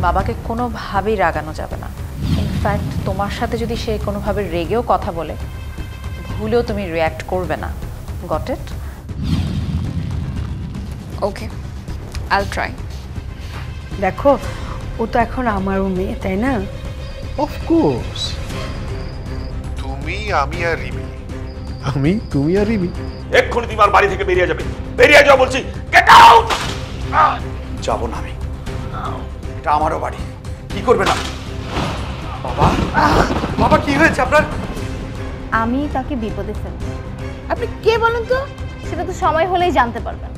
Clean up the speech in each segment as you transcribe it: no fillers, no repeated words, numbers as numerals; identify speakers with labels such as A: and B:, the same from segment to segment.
A: বাবাকে কোনোভাবেই রাগানো যাবে না। ইনফ্যাক্ট তোমার সাথে যদি সে কোনোভাবে রেগেও কথা বলে, ভুলেও তুমি রিয়্যাক্ট করবে না। Got it?
B: ওকে, আইল ট্রাই।
C: দেখো, ও তো এখন আমারও মেয়ে, তাই না?
D: অফকোর্স। তুমি, আমি আর রিমি। আমি, তুমি আর রিমি।
E: এক্ষুনি তুমি আমার বাড়ি থেকে বেরিয়ে যাবে। বেরিয়ে যাও বলছি। Get out!
F: যাব না আমি। এটা আমারও বাড়ি। কি করবে না? বাবা, বাবা কি হয়েছে আপনার?
G: আমি তাকে বিপদে ফেলব।
H: আপনি কে বলেন তো?
G: সেটা তো সময় হলেই জানতে পারবেন।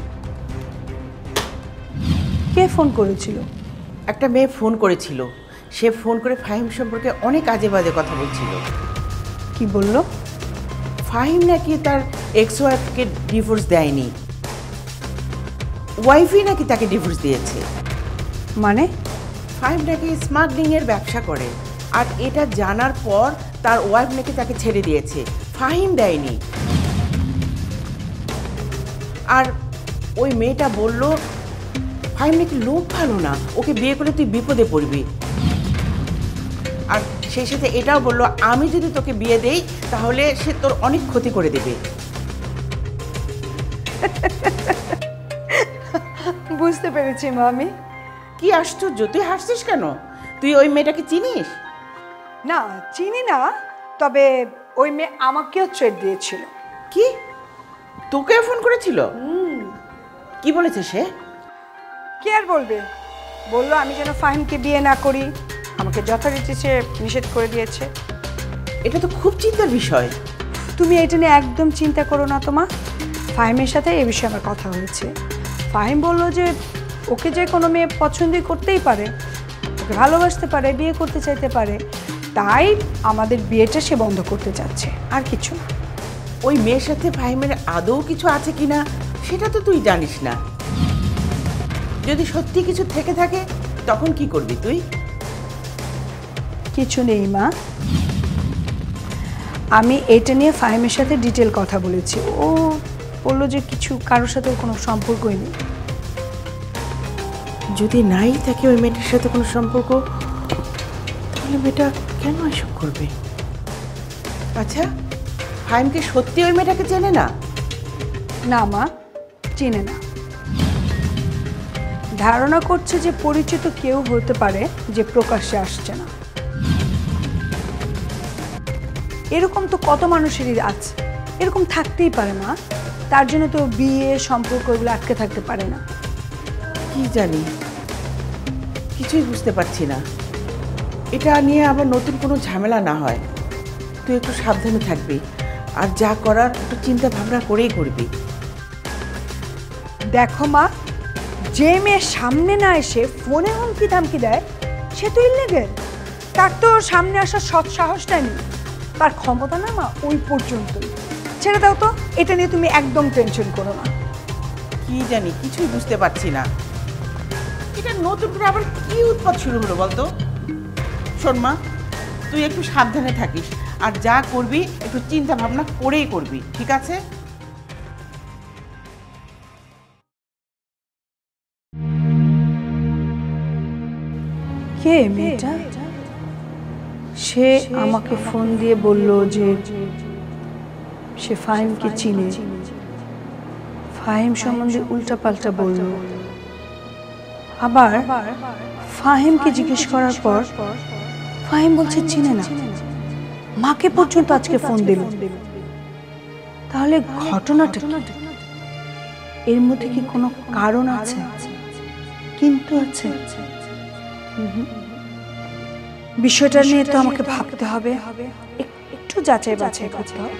C: কে ফোন করেছিল?
H: একটা মেয়ে ফোন করেছিল। সে ফোন করে ফাহিম সম্পর্কে অনেক আজে বাজে কথা বলছিল।
C: কি বললো?
H: ফাহিম নাকি তার এক্স ওয়াইফকে ডিভোর্স দেয়নি, ওয়াইফই নাকি তাকে ডিভোর্স দিয়েছে।
C: মানে?
H: ফাহিম নাকি স্মাগলিং এর ব্যবসা করে, আর এটা জানার পর তার ওয়াইফ নাকি তাকে ছেড়ে দিয়েছে, ফাহিম দেয়নি। আর ওই মেয়েটা বলল ফাহিম নাকি লোক ভালো না, ওকে বিয়ে করলে তুই বিপদে পড়বি। আর সেই সাথে এটাও বলল, আমি যদি তোকে বিয়ে দেই তাহলে সে তোর অনেক ক্ষতি করে দেবে।
C: বুঝতে পেরেছি মা আমি।
H: কি আশ্চর্য, তুই হাসছিস কেন? তুই ওই মেয়েটাকে চিনিস?
C: না, চিনি না, তবে ওই মেয়ে আমাকেও থ্রেট দিয়েছিল।
H: কি? তোকেও ফোন করেছিল? কি বলেছে সে?
C: কি আর বলবে, বললো আমি যেন ফাহিমকে বিয়ে না করি, আমাকে যথারীতি সে নিষেধ করে দিয়েছে।
H: এটা তো খুব চিন্তার বিষয়।
C: তুমি এটা নিয়ে একদম চিন্তা করো না তোমা। ফাহিমের সাথে এ বিষয়ে আমার কথা হয়েছে। ফাহিম বলল যে ওকে যে কোনো মেয়ে পছন্দই করতেই পারে, ওকে ভালোবাসতে পারে, বিয়ে করতে চাইতে পারে, তাই আমাদের বিয়েটা সে বন্ধ করতে চাচ্ছে, আর কিছু না।
H: ওই মেয়ের সাথে ফাহিমের আদৌ কিছু আছে কিনা সেটা তো তুই জানিস না। যদি সত্যি কিছু থেকে থাকে তখন কি করবি তুই?
C: কিছু নেই মা, আমি এটা নিয়ে ফাহিমের সাথে ডিটেল কথা বলেছি। ও বললো যে কিছু কারোর সাথে কোনো সম্পর্কই নেই।
H: যদি নাই থাকে ওই মেয়েটার সাথে কোনো সম্পর্ক, তাহলে মেয়েটা কেন এসব করবে? আচ্ছা, ফাহিমকে সত্যি ওই মেয়েটাকে চেনে না?
C: না মা, চেনে না। ধারণা করছে যে পরিচিত কেউ হতে পারে যে প্রকাশ্যে আসছে না। এরকম তো কত মানুষেরই আছে, এরকম থাকতেই পারে মা। তার জন্য তো বিয়ে সম্পর্ক এগুলো আটকে থাকতে পারে না।
H: কি জানি, কিছুই বুঝতে পারছি না। এটা নিয়ে আবার নতুন কোনো ঝামেলা না হয়। তুই একটু সাবধানে থাকবি, আর যা করার একটু চিন্তা ভাবনা করেই করবি।
C: দেখো মা, যে মেয়ে সামনে না এসে ফোনে হুমকি ধামকি দেয় সে তো ইলিগেল। তার তো সামনে আসার সৎ সাহসটা নেই, তার ক্ষমতা না মা ওই পর্যন্তই। ছেড়ে দাও তো, এটা নিয়ে তুমি একদম টেনশন করো না।
H: কি জানি, কিছুই বুঝতে পারছি না। এটা নতুন করে আবার কি উৎপাত শুরু হলো বলতো? শোন মা, তুই একটু সাবধানে থাকিস, আর যা করবি একটু চিন্তা ভাবনা করেই করবি, ঠিক আছে?
C: কে মেয়েটা? সে আমাকে ফোন দিয়ে বলল যে সে ফাহিমকে চিনে, ফাহিম সম্বন্ধে উল্টাপাল্টা বলল। আবার ফাহিমকে জিজ্ঞেস করার পর ফাহিম বলছে চিনে না, মাকে পর্যন্ত আজকে ফোন দিল। তাহলে ঘটনাটা কি? এর মধ্যে কি কোনো কারণ আছে? কিন্তু আছে। বিষয়টা নিয়ে তো আমাকে ভাবতে হবে, একটু যাচাই বাছাই করতে হবে।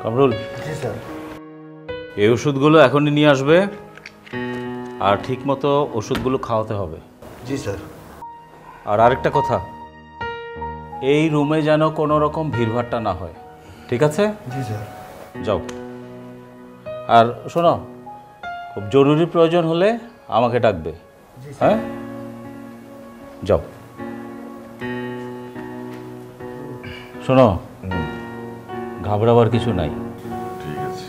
I: কামরুল,
F: জি স্যার।
I: এই ওষুধগুলো এখনই নিয়ে আসবে, আর ঠিক মতো ওষুধগুলো খাওয়াতে হবে।
F: জি স্যার।
I: আর আরেকটা কথা, এই রুমে যেন কোনো রকম ভিড়ভাট্টা না হয়, ঠিক আছে?
F: জি স্যার।
I: যাও। আর শোনো, খুব জরুরি প্রয়োজন হলে আমাকে ডাকবে। হ্যাঁ, যাও। শোনো, ঘাবড়াবার কিছু নাই।
D: ঠিক আছে।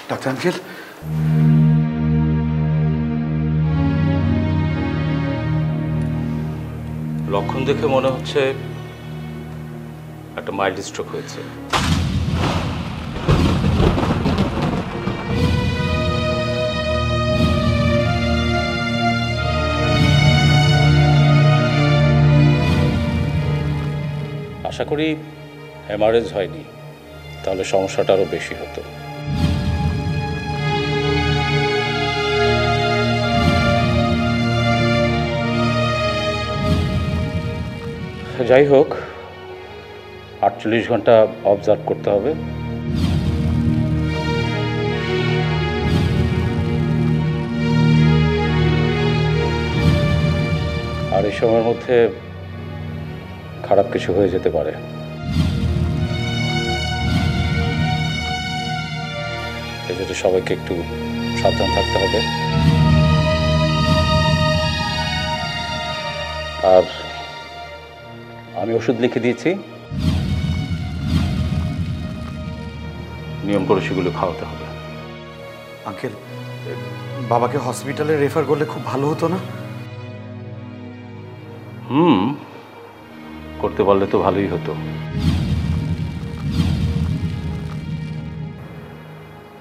F: ডাক্তার আঙ্কেল,
I: লক্ষণ দেখে মনে হচ্ছে একটা মাইল্ড স্ট্রোক হয়েছে। আশা করি হেমারেজ হয়নি, তাহলে সমস্যাটা আরও বেশি হতো। যাই হোক, 48 ঘন্টা অবজার্ভ করতে হবে। আর এই সময়ের মধ্যে খারাপ কিছু হয়ে যেতে পারে। এই জন্য সবাইকে একটু সাবধান থাকতে হবে। আর আমি ওষুধ লিখে দিয়েছি, নিয়ম করে সেগুলো খাওয়াতে হবে।
F: আঙ্কেল, বাবাকে হসপিটালে রেফার করলে খুব ভালো হতো না?
I: করতে পারলে তো ভালোই হতো,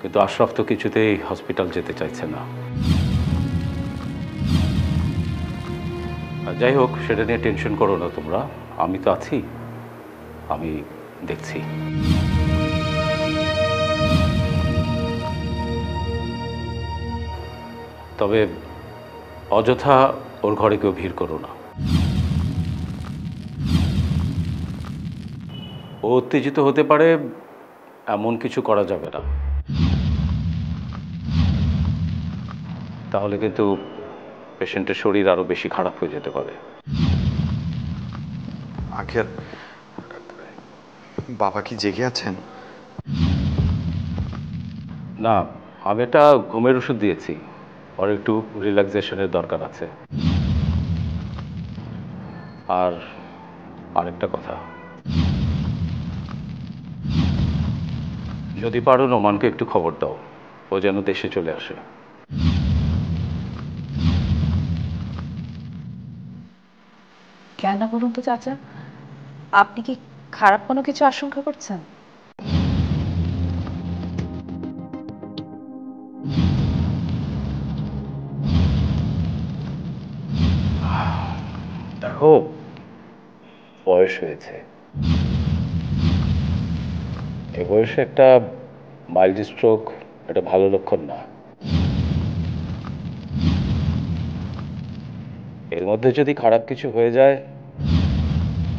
I: কিন্তু আশরাফ তো কিছুতেই হসপিটাল যেতে চাইছে না। যাই হোক, সেটা নিয়ে টেনশন করো না তোমরা, আমি তো আছি, আমি দেখছি। তবে অযথা ওর ঘরে কেউ ভিড় করো না। ও উত্তেজিত হতে পারে, এমন কিছু করা যাবে না, তাহলে কিন্তু পেশেন্টের শরীর আরো বেশি খারাপ হয়ে যেতে পারে।
F: আঙ্কেল, বাবা কি জেগে আছেন?
I: না, আমি একটা ঘুমের ওষুধ দিয়েছি, ওর একটু রিল্যাক্সেশনের দরকার আছে। আর আরেকটা কথা, যদি পারো নোমানকে একটু খবর দাও, ও যেন দেশে চলে আসে।
A: কেন বলুন তো চাচা, আপনি কি খারাপ কোনো কিছু আশঙ্কা করছেন?
I: দেখো, বয়স হয়েছে, এ বয়সে একটা মাইল্ড স্ট্রোক এটা ভালো লক্ষণ না। এর মধ্যে যদি খারাপ কিছু হয়ে যায়,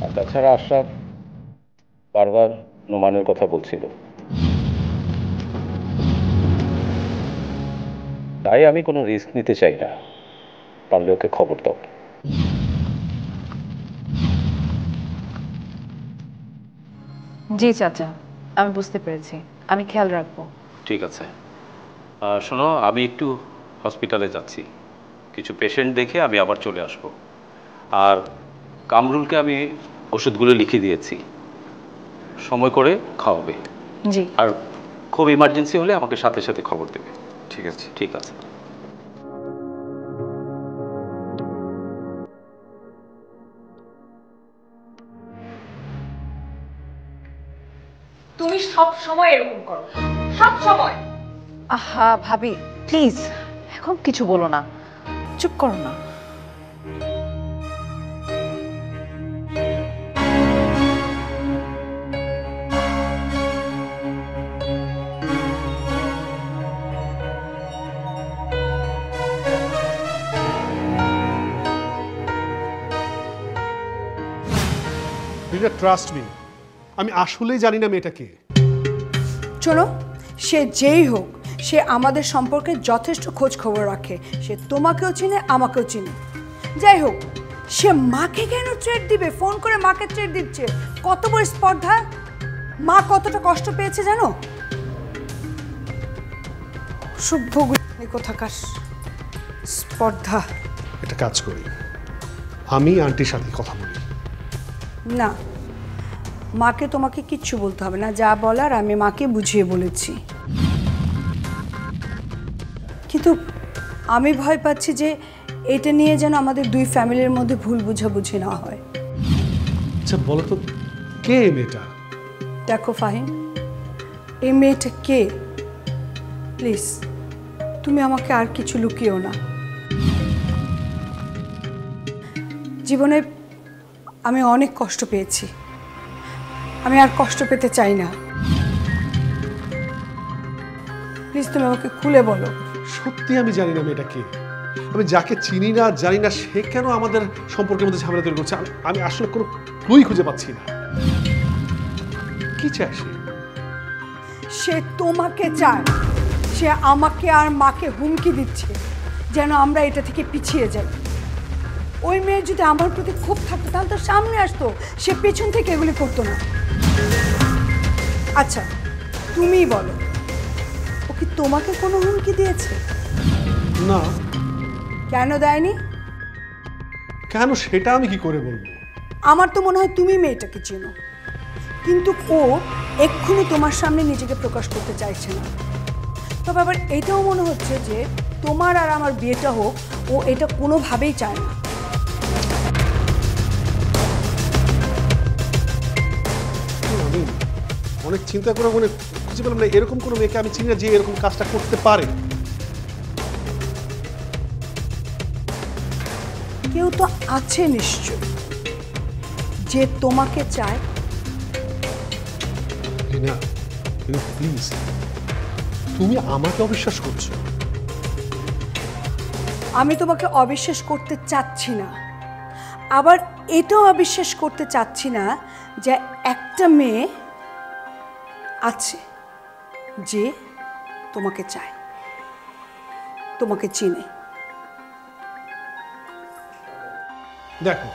I: আর তাছাড়া আশরাফ বারবার নোমানের কথা বলছিল, তাই আমি কোনো রিস্ক নিতে চাই না। পারলে ওকে খবর দাও।
A: জি চাচা, আমি বুঝতে পেরেছি, আমি খেয়াল রাখবো।
I: ঠিক আছে। শোনো, আমি একটু হসপিটালে যাচ্ছি, কিছু পেশেন্ট দেখে আমি আবার চলে আসব। আর কামরুলকে আমি ওষুধগুলো লিখে দিয়েছি, সময় করে খাওয়াবে।
A: জি।
I: আর খুব ইমার্জেন্সি হলে আমাকে সাথে সাথে খবর দেবে।
F: ঠিক আছে।
I: ঠিক আছে।
J: তুমি সব সময় এরকম করো, সব সময়।
A: আহা ভাবি, প্লিজ এখন কিছু বলো না। চুপ করো না।
D: ট্রাস্ট মি, আমি আসলেই জানি না মেয়েটা কে।
C: শোনো, সে যেই হোক, সে আমাদের সম্পর্কে যথেষ্ট খোঁজ খবর রাখে। সে তোমাকেও চিনে, আমাকেও চিনে। যাই হোক, সে মাকে কেন ট্রেড দিবে? ফোন করে মাকে ট্রেড দিচ্ছে, কত বড় স্পর্ধা! মা কতটা কষ্ট পেয়েছে জানো? শুভ কোথাকার স্পর্ধা।
D: একটা কাজ করি, আমি আন্টির সাথে কথা বলি।
C: না, মাকে তোমাকে কিচ্ছু বলতে হবে না, যা বলার আমি মাকে বুঝিয়ে বলেছি। কিন্তু আমি ভয় পাচ্ছি যে এটা নিয়ে যেন আমাদের দুই ফ্যামিলির মধ্যে ভুল বুঝাবুঝি না হয়।
D: আচ্ছা বলো তো, কে এই মেয়েটা?
C: দেখো ফাহিম, এই মেয়েটা কে? প্লিজ তুমি আমাকে আর কিছু লুকিও না। জীবনে আমি অনেক কষ্ট পেয়েছি, আমি আর কষ্ট পেতে চাই না। প্লিজ তুমি আমাকে খুলে বলো।
D: সত্যি আমি জানি না মেয়েটা কে। আমি যাকে চিনি না, জানি না, সে কেন আমাদের সম্পর্কের মধ্যে ঝামেলা তৈরি করছে? আমি আসলে কোনো ক্লুই খুঁজে পাচ্ছি না। কি চায় সে?
C: সে তোমাকে চায়। সে আমাকে আর মাকে হুমকি দিচ্ছে যেন আমরা এটা থেকে পিছিয়ে যাই। ওই মেয়ের যদি আমার প্রতি খুব থাকতো তাহলে তো সামনে আসতো, সে পেছন থেকে এগুলি করতো না। আচ্ছা তুমিই বলো, ও কি তোমাকে কোনো হুমকি দিয়েছে?
D: না।
C: কেন দেয়নি?
D: কেন সেটা আমি কি করে বলবো?
C: আমার তো মনে হয় তুমি মেয়েটাকে চেনো, কিন্তু ও এক্ষুনি তোমার সামনে নিজেকে প্রকাশ করতে চাইছে না। তবে আবার এটাও মনে হচ্ছে যে তোমার আর আমার বিয়েটা হোক, ও এটা কোনোভাবেই চায় না।
D: আমি অনেক চিন্তা করে মনে খুঁজে পেলাম না এরকম কোনো মেয়েকে আমি চিনি না যে এরকম কাজটা করতে পারে।
C: কেউ তো আছে নিশ্চয় যে তোমাকে চায়।
D: না প্লিজ, তুমি আমাকে অবিশ্বাস করছো।
C: আমি তোমাকে অবিশ্বাস করতে চাচ্ছি না, আবার এটাও অবিশ্বাস করতে চাচ্ছি না যে একটা মেয়ে আছে যে তোমাকে চায়, তোমাকে চিনে।
D: দেখো,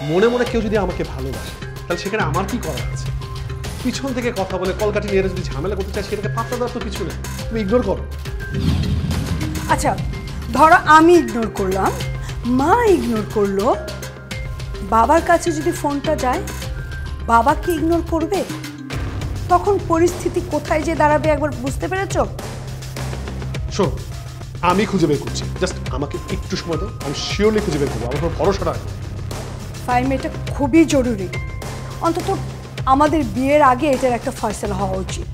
D: মনে মনে কেউ যদি আমাকে ভালোবাসে তাহলে সেখানে আমার কি করার আছে? পিছন থেকে কথা বলে কলকাঠি নিয়ে যদি ঝামেলা করতে চায় সেটাকে পাত্তা দেওয়ার তো কিছু নেই, তুমি ইগনোর করো।
C: আচ্ছা ধরো আমি ইগনোর করলাম, মা ইগনোর করলো, বাবার কাছে যদি ফোনটা যায়, বাবা কি ইগনোর করবে? তখন পরিস্থিতি কোথায় যে দাঁড়াবে একবার বুঝতে পেরেছো?
D: শোনো, আমি খুঁজে বের করছি, জাস্ট আমাকে একটু সময় দাও, আমি শিওরলি খুঁজে বের করবো। আমার কোনো ভরসা রাখো।
C: ফাইম, এটা খুবই জরুরি, অন্তত আমাদের বিয়ের আগে এটার একটা ফয়সালা হওয়া উচিত।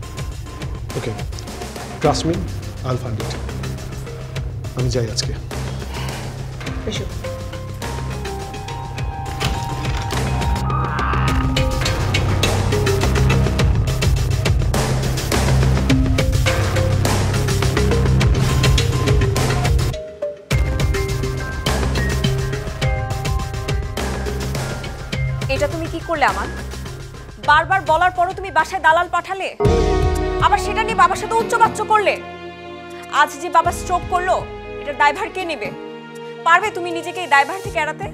D: ওকে, ট্রাস্ট মি, আইল ফাইন্ড ইট। আমি যাই আজকে।
C: এসো।
J: এটা তুমি কি করলে আমার? বারবার বলার পরও তুমি বাসায় দালাল পাঠালে, আবার সেটা নিয়ে বাবার সাথে উচ্চবাচ্য করলে। আজ যে বাবা স্ট্রোক করলো, এটা দায়ভার কে নেবে? পারবে তুমি নিজেকে এই দায়ভার থেকে এড়াতে?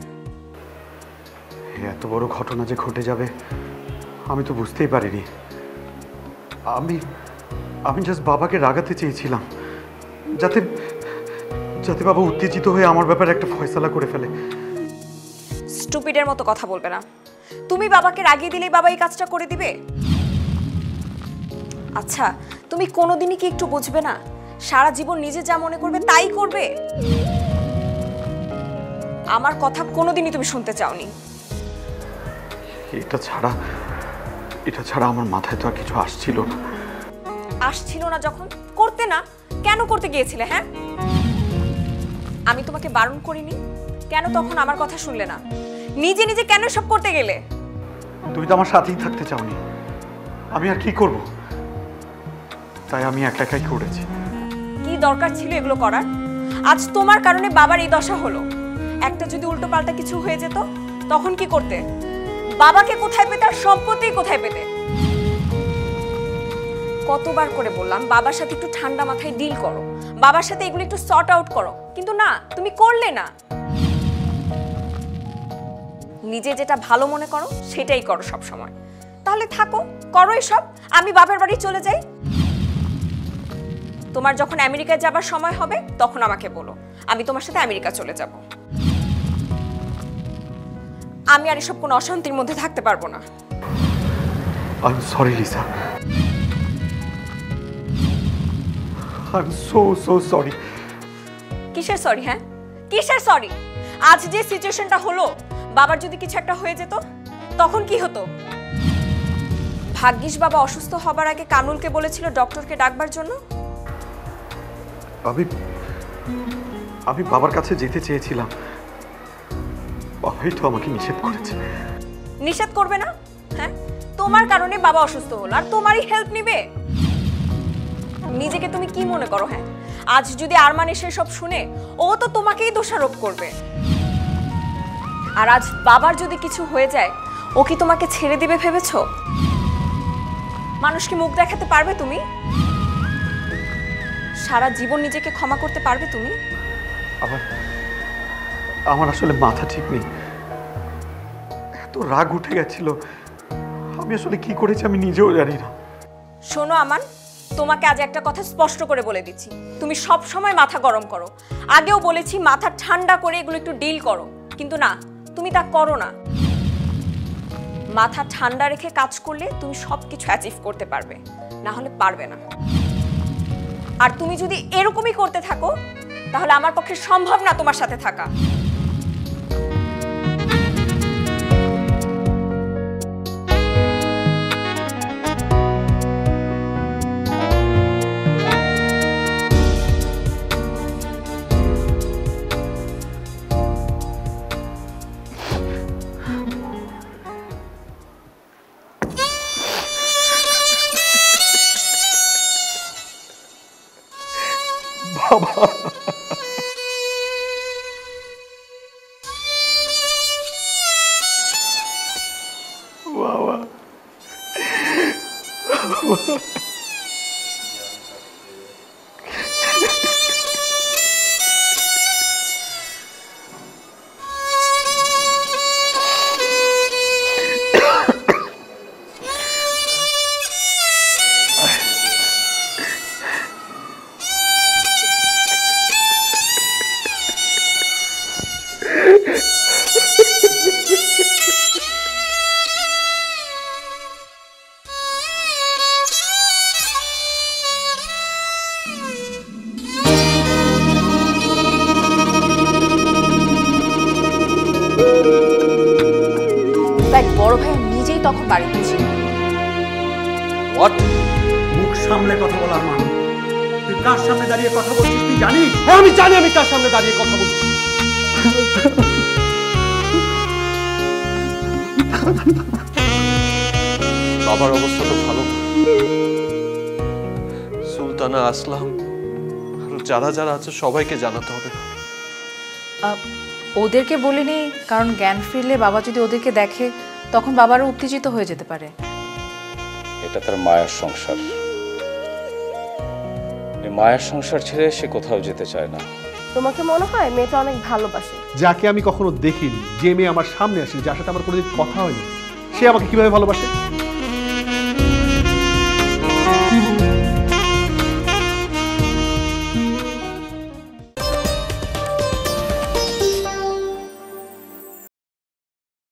F: এত বড় ঘটনা যে ঘটে যাবে আমি তো বুঝতেই পারিনি। আমি জাস্ট বাবাকে রাগাতে চেয়েছিলাম, যাতে যাতে বাবা উত্তেজিত হয়ে আমার ব্যাপারে একটা ফয়সালা করে ফেলে।
J: স্টুপিডের মতো কথা বলবে না। তুমি বাবাকে রাগিয়ে দিলেই বাবা এই কাজটা করে দিবে? আচ্ছা তুমি কোনোদিনই কি একটু বুঝবে না, সারা জীবন নিজে যা মনে করবে তাই করবে? আমার কথা কোনোদিনই তুমি শুনতে চাওনি।
F: এটা ছাড়া আমার মাথায় তো আর কিছু আসছিল না।
J: আসছিল না যখন করতে না, কেন করতে গিয়েছিলে? হ্যাঁ, আমি তোমাকে বারণ করিনি? কেন তখন আমার কথা শুনলে না? নিজে নিজে কেন সব করতে গেলে?
F: তুমি তো আমার সাথেই থাকতে চাওনি, আমি আর কি করব? তাই আমি একা একাই করেছি।
J: কি দরকার ছিল এগুলো করার? আজ তোমার কারণে বাবার এই দশা হলো। একটা যদি উল্টো পাল্টা কিছু হয়ে যেত তখন কি করতে? বাবাকে কোথায় পেতে আর সম্পত্তি কোথায় পেতে? কতবার করে বললাম বাবার সাথে একটু ঠান্ডা মাথায় ডিল করো, বাবার সাথে এগুলো একটু সর্ট আউট করো, কিন্তু না, তুমি করলে না। নিজে যেটা ভালো মনে করো সেটাই করো সব সময়। তাহলে থাকো, করো এসব, আমি বাবার বাড়ি চলে যাই। তোমার যখন আমেরিকায় যাবার সময় হবে তখন আমাকে বলো, আমি তোমার সাথে আমেরিকা চলে যাব। আমি আর এসব কোনো অশান্তির মধ্যে থাকতে পারবো না।
F: I am sorry Lisa, I am so sorry.
J: কিসের সরি? হ্যাঁ, কিসের সরি? আজ যে সিচুয়েশনটা হলো, বাবার যদি কিছু একটা হয়ে যেত তখন কি হতো? ভাগ্যিস বাবা অসুস্থ হবার আগে কামরুলকে বলেছিল ডক্টরকে ডাকবার জন্য।
F: আমি বাবার কাছে যেতে চেয়েছিলাম, বাবাই তো আমাকে নিষেধ করেছে।
J: নিষেধ করবে না? হ্যাঁ, তোমার কারণে বাবা অসুস্থ হলো আর তোমারই হেল্প নিবে? নিজেকে তুমি কি মনে করো? হ্যাঁ, আজ যদি আরমান এসে সব শুনে, ও তো তোমাকেই দোষারোপ করবে। আর আজ বাবার যদি কিছু হয়ে যায়, ও কি তোমাকে ছেড়ে দিবে ভেবেছো? মানুষকে মুখ দেখাতে পারবে তুমি? সারা জীবন নিজেকে ক্ষমা করতে পারবে তুমি?
F: আমার আসলে মাথা ঠিক নেই, এত রাগ উঠে গেছিল, আমি আসলে কি করেছি আমি নিজেও জানি না।
J: শোনো আমান, তোমাকে আজ একটা কথা স্পষ্ট করে বলে দিচ্ছি, তুমি সব সময় মাথা গরম করো। আগেও বলেছি মাথা ঠান্ডা করে এগুলো একটু ডিল করো, কিন্তু না, তুমি তা করো না। মাথা ঠান্ডা রেখে কাজ করলে তুমি সবকিছু অ্যাচিভ করতে পারবে, না হলে পারবে না। আর তুমি যদি এরকমই করতে থাকো তাহলে আমার পক্ষে সম্ভব না তোমার সাথে থাকা। বড় ভাই নিজেই তখন বাড়িতে ছিল।
F: মুখ সামলে কথা বলার মান, তুই কার সামনে দাঁড়িয়ে কথা বলছিস তুই জানিস?
D: হ্যাঁ আমি জানি আমি কার সামনে দাঁড়িয়ে কথা বলছি।
K: বাবার অবস্থা তো ভালো, সুলতানা, আসলাম আর যারা যারা আছে সবাইকে জানাতে হবে।
A: ওদেরকে বলিনি, কারণ জ্ঞান ফিরলে বাবা যদি ওদেরকে দেখে তখন বাবারও উত্তেজিত হয়ে যেতে পারে।
I: এটা তার মায়ের সংসার, এই মায়ের সংসার ছেড়ে সে কোথাও যেতে চায় না।
G: তোমাকে মনে হয় মেয়েটা অনেক ভালোবাসে?
D: যাকে আমি কখনো দেখিনি, যে মেয়ে আমার সামনে আসেনি, যার সাথে আমার কোনোদিন কথা হয়নি, সে আমাকে কিভাবে ভালোবাসে?